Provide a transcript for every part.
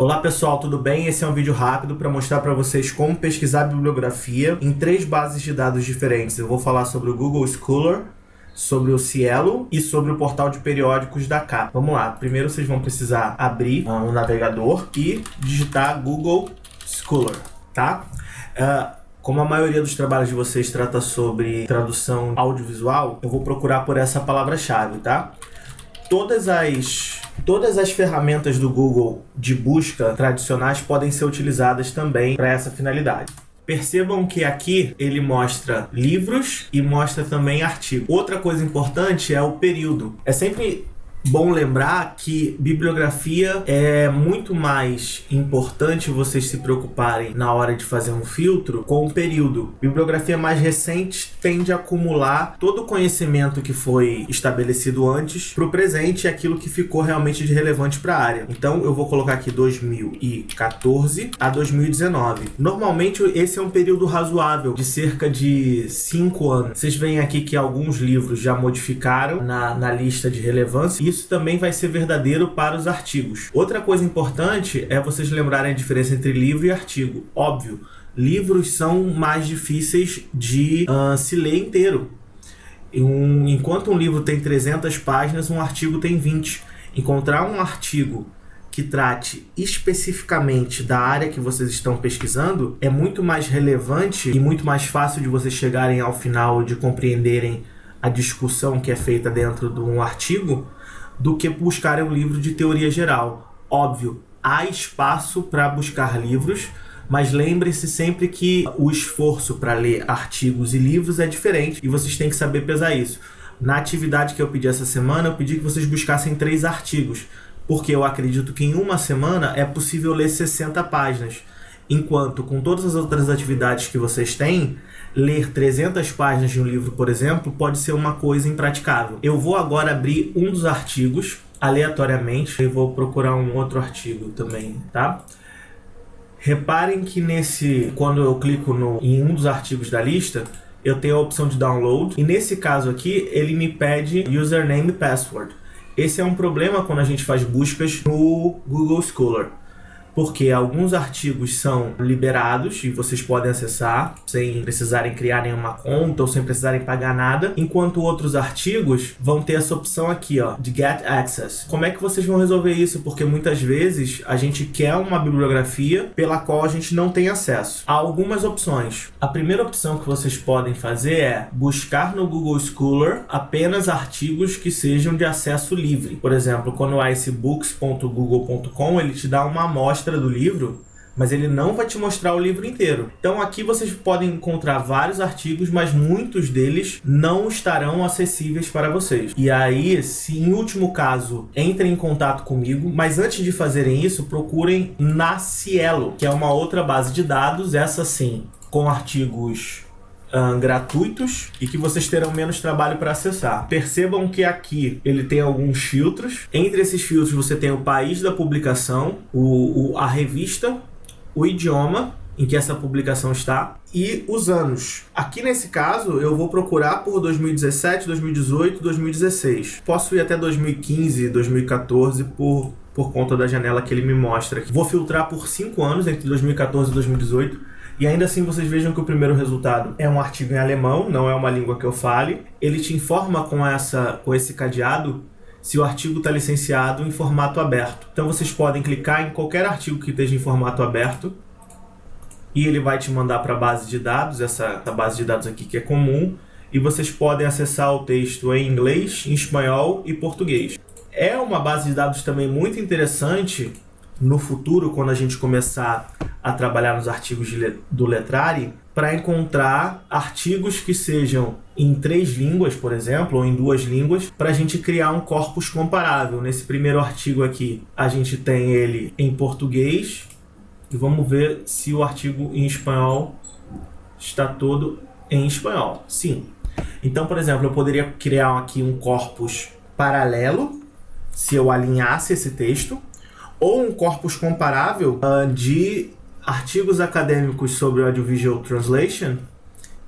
Olá pessoal, tudo bem? Esse é um vídeo rápido para mostrar para vocês como pesquisar bibliografia em 3 bases de dados diferentes. Eu vou falar sobre o Google Scholar, sobre o Cielo e sobre o portal de periódicos da Capa. Vamos lá, primeiro vocês vão precisar abrir um navegador e digitar Google Scholar, tá? Como a maioria dos trabalhos de vocês trata sobre tradução audiovisual, eu vou procurar por essa palavra-chave, tá? Todas as ferramentas do Google de busca tradicionais podem ser utilizadas também para essa finalidade. Percebam que aqui ele mostra livros e mostra também artigos. Outra coisa importante é o período. É sempre bom lembrar que bibliografia é muito mais importante vocês se preocuparem na hora de fazer um filtro com o período. Bibliografia mais recente tende a acumular todo o conhecimento que foi estabelecido antes para o presente e aquilo que ficou realmente de relevante para a área. Então eu vou colocar aqui 2014 a 2019. Normalmente esse é um período razoável de cerca de 5 anos. Vocês veem aqui que alguns livros já modificaram na lista de relevância. Isso também vai ser verdadeiro para os artigos. Outra coisa importante é vocês lembrarem a diferença entre livro e artigo. Óbvio, livros são mais difíceis de se ler inteiro. Enquanto um livro tem 300 páginas, um artigo tem 20. Encontrar um artigo que trate especificamente da área que vocês estão pesquisando é muito mais relevante e muito mais fácil de vocês chegarem ao final de compreenderem a discussão que é feita dentro de um artigo do que buscar um livro de teoria geral. Óbvio, há espaço para buscar livros, mas lembre-se sempre que o esforço para ler artigos e livros é diferente e vocês têm que saber pesar isso. Na atividade que eu pedi essa semana, eu pedi que vocês buscassem 3 artigos, porque eu acredito que em uma semana é possível ler 60 páginas. Enquanto com todas as outras atividades que vocês têm, ler 300 páginas de um livro, por exemplo, pode ser uma coisa impraticável. Eu vou agora abrir um dos artigos aleatoriamente e vou procurar um outro artigo também, tá? Reparem que quando eu clico em um dos artigos da lista, eu tenho a opção de download e nesse caso aqui ele me pede username e password. Esse é um problema quando a gente faz buscas no Google Scholar, porque alguns artigos são liberados e vocês podem acessar sem precisarem criar nenhuma conta ou sem precisarem pagar nada, enquanto outros artigos vão ter essa opção aqui, ó, de Get Access. Como é que vocês vão resolver isso? Porque muitas vezes a gente quer uma bibliografia pela qual a gente não tem acesso. Há algumas opções. A primeira opção que vocês podem fazer é buscar no Google Scholar apenas artigos que sejam de acesso livre. Por exemplo, quando há esse books.google.com, ele te dá uma amostra do livro, mas ele não vai te mostrar o livro inteiro. Então aqui vocês podem encontrar vários artigos, mas muitos deles não estarão acessíveis para vocês. E aí, se em último caso, entrem em contato comigo, mas antes de fazerem isso, procurem na Cielo, que é uma outra base de dados, essa sim, com artigos gratuitos e que vocês terão menos trabalho para acessar. Percebam que aqui ele tem alguns filtros. Entre esses filtros você tem o país da publicação, a revista, o idioma em que essa publicação está e os anos. Aqui nesse caso eu vou procurar por 2017, 2018, 2016. Posso ir até 2015, 2014 por conta da janela que ele me mostra aqui. Vou filtrar por 5 anos entre 2014 e 2018. E ainda assim vocês vejam que o primeiro resultado é um artigo em alemão, não é uma língua que eu fale. Ele te informa com esse cadeado se o artigo está licenciado em formato aberto. Então vocês podem clicar em qualquer artigo que esteja em formato aberto e ele vai te mandar para a base de dados, essa base de dados aqui que é comum, e vocês podem acessar o texto em inglês, em espanhol e português. É uma base de dados também muito interessante no futuro, quando a gente começar a trabalhar nos artigos do Letrari, para encontrar artigos que sejam em 3 línguas, por exemplo, ou em 2 línguas, para a gente criar um corpus comparável. Nesse primeiro artigo aqui, a gente tem ele em português, e vamos ver se o artigo em espanhol está todo em espanhol. Sim. Então, por exemplo, eu poderia criar aqui um corpus paralelo, se eu alinhasse esse texto, ou um corpus comparável de artigos acadêmicos sobre Audiovisual Translation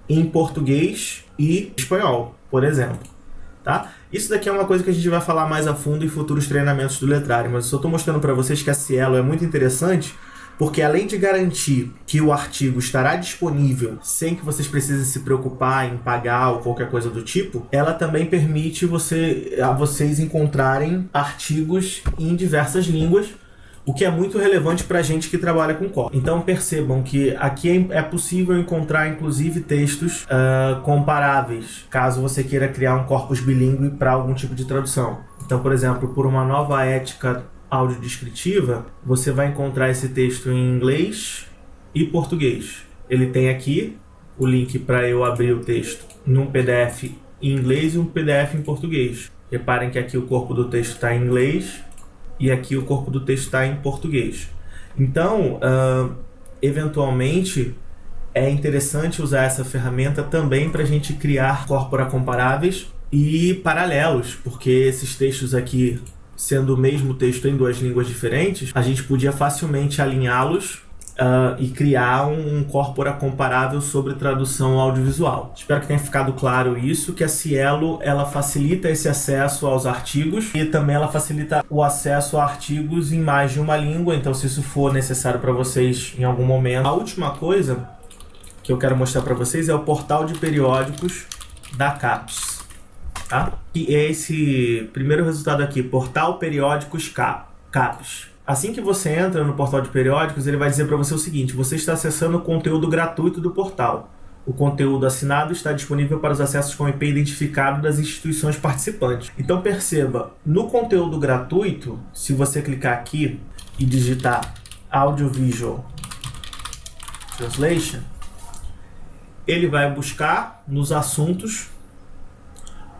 em português e espanhol, por exemplo. Tá? Isso daqui é uma coisa que a gente vai falar mais a fundo em futuros treinamentos do Letrário, mas eu só estou mostrando para vocês que a Cielo é muito interessante, porque além de garantir que o artigo estará disponível sem que vocês precisem se preocupar em pagar ou qualquer coisa do tipo, ela também permite vocês encontrarem artigos em diversas línguas, o que é muito relevante para a gente que trabalha com corpus. Então percebam que aqui é possível encontrar inclusive textos comparáveis, caso você queira criar um corpus bilíngue para algum tipo de tradução. Então, por exemplo, por uma nova ética audiodescritiva, você vai encontrar esse texto em inglês e português. Ele tem aqui o link para eu abrir o texto num PDF em inglês e um PDF em português. Reparem que aqui o corpo do texto está em inglês e aqui o corpo do texto está em português. Então, eventualmente, é interessante usar essa ferramenta também para a gente criar corpora comparáveis e paralelos, porque esses textos aqui, sendo o mesmo texto em duas línguas diferentes, a gente podia facilmente alinhá-los e criar um corpora comparável sobre tradução audiovisual. Espero que tenha ficado claro isso, que a Cielo ela facilita esse acesso aos artigos e também ela facilita o acesso a artigos em mais de uma língua, então se isso for necessário para vocês em algum momento. A última coisa que eu quero mostrar para vocês é o portal de periódicos da CAPES. Tá? E esse primeiro resultado aqui, portal periódicos CAPES. Assim que você entra no portal de periódicos, ele vai dizer para você o seguinte: você está acessando o conteúdo gratuito do portal. O conteúdo assinado está disponível para os acessos com IP identificado das instituições participantes. Então perceba, no conteúdo gratuito, se você clicar aqui e digitar Audiovisual Translation, ele vai buscar nos assuntos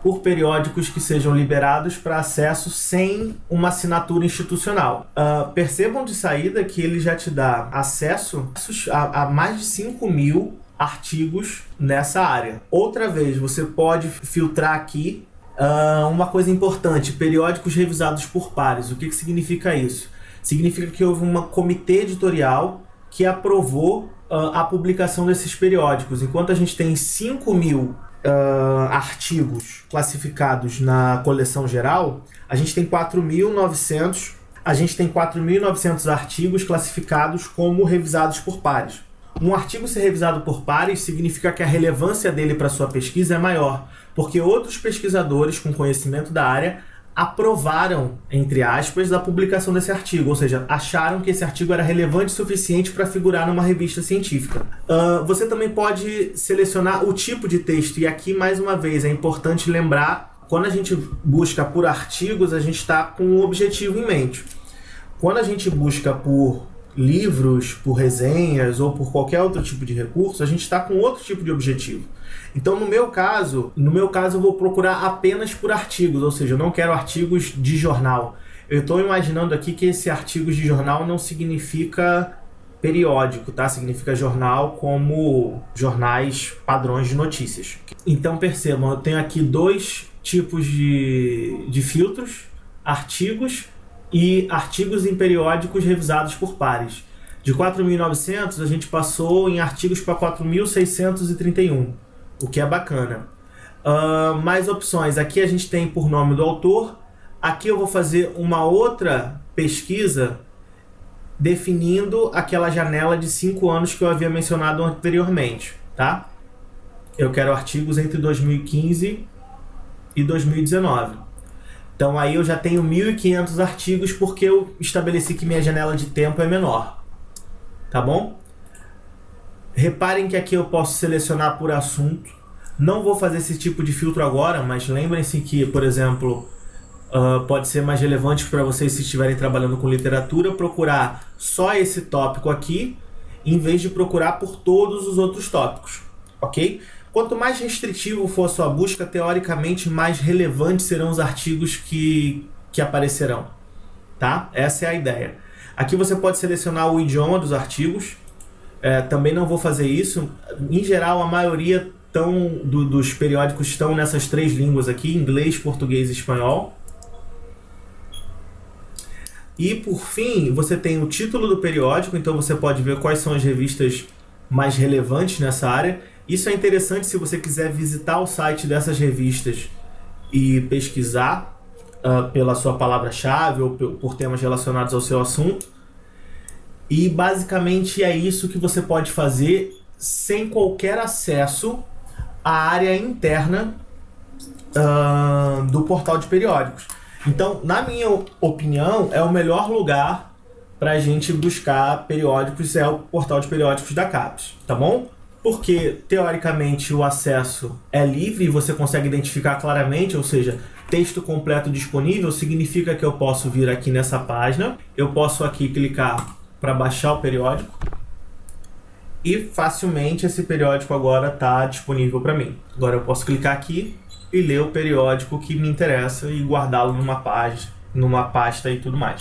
por periódicos que sejam liberados para acesso sem uma assinatura institucional. Percebam de saída que ele já te dá acesso a mais de 5.000 artigos nessa área. Outra vez, você pode filtrar aqui uma coisa importante: periódicos revisados por pares. O que significa isso? Significa que houve um comitê editorial que aprovou a publicação desses periódicos. Enquanto a gente tem 5.000 artigos classificados na coleção geral, a gente tem 4.900 artigos classificados como revisados por pares. Um artigo ser revisado por pares significa que a relevância dele para sua pesquisa é maior, porque outros pesquisadores com conhecimento da área aprovaram, entre aspas, a publicação desse artigo, ou seja, acharam que esse artigo era relevante o suficiente para figurar numa revista científica. Você também pode selecionar o tipo de texto, e aqui, mais uma vez, é importante lembrar, quando a gente busca por artigos, a gente está com um objetivo em mente. Quando a gente busca por livros, por resenhas ou por qualquer outro tipo de recurso, a gente está com outro tipo de objetivo. Então, no meu caso, eu vou procurar apenas por artigos, ou seja, eu não quero artigos de jornal. Eu estou imaginando aqui que esse artigos de jornal não significa periódico, tá? Significa jornal como jornais padrões de notícias. Então, percebam, eu tenho aqui dois tipos de filtros: artigos e artigos em periódicos revisados por pares. De 4.900, a gente passou em artigos para 4.631. O que é bacana. Mais opções. Aqui a gente tem por nome do autor. Aqui eu vou fazer uma outra pesquisa definindo aquela janela de 5 anos que eu havia mencionado anteriormente. Tá? Eu quero artigos entre 2015 e 2019. Então aí eu já tenho 1.500 artigos porque eu estabeleci que minha janela de tempo é menor. Tá bom? Reparem que aqui eu posso selecionar por assunto. Não vou fazer esse tipo de filtro agora, mas lembrem-se que, por exemplo, pode ser mais relevante para vocês, se estiverem trabalhando com literatura, procurar só esse tópico aqui, em vez de procurar por todos os outros tópicos, ok? Quanto mais restritivo for a sua busca, teoricamente, mais relevantes serão os artigos que aparecerão, tá? Essa é a ideia. Aqui você pode selecionar o idioma dos artigos. Também não vou fazer isso. Em geral, a maioria dos periódicos estão nessas 3 línguas aqui: inglês, português e espanhol. E, por fim, você tem o título do periódico, então você pode ver quais são as revistas mais relevantes nessa área. Isso é interessante se você quiser visitar o site dessas revistas e pesquisar pela sua palavra-chave ou por temas relacionados ao seu assunto. E basicamente é isso que você pode fazer sem qualquer acesso à área interna do portal de periódicos. Então, na minha opinião, é o melhor lugar para a gente buscar periódicos, é o portal de periódicos da CAPES, tá bom? Porque, teoricamente, o acesso é livre e você consegue identificar claramente, ou seja, texto completo disponível, significa que eu posso vir aqui nessa página, eu posso aqui clicar para baixar o periódico e facilmente esse periódico agora está disponível para mim. Agora eu posso clicar aqui e ler o periódico que me interessa e guardá-lo numa pasta e tudo mais.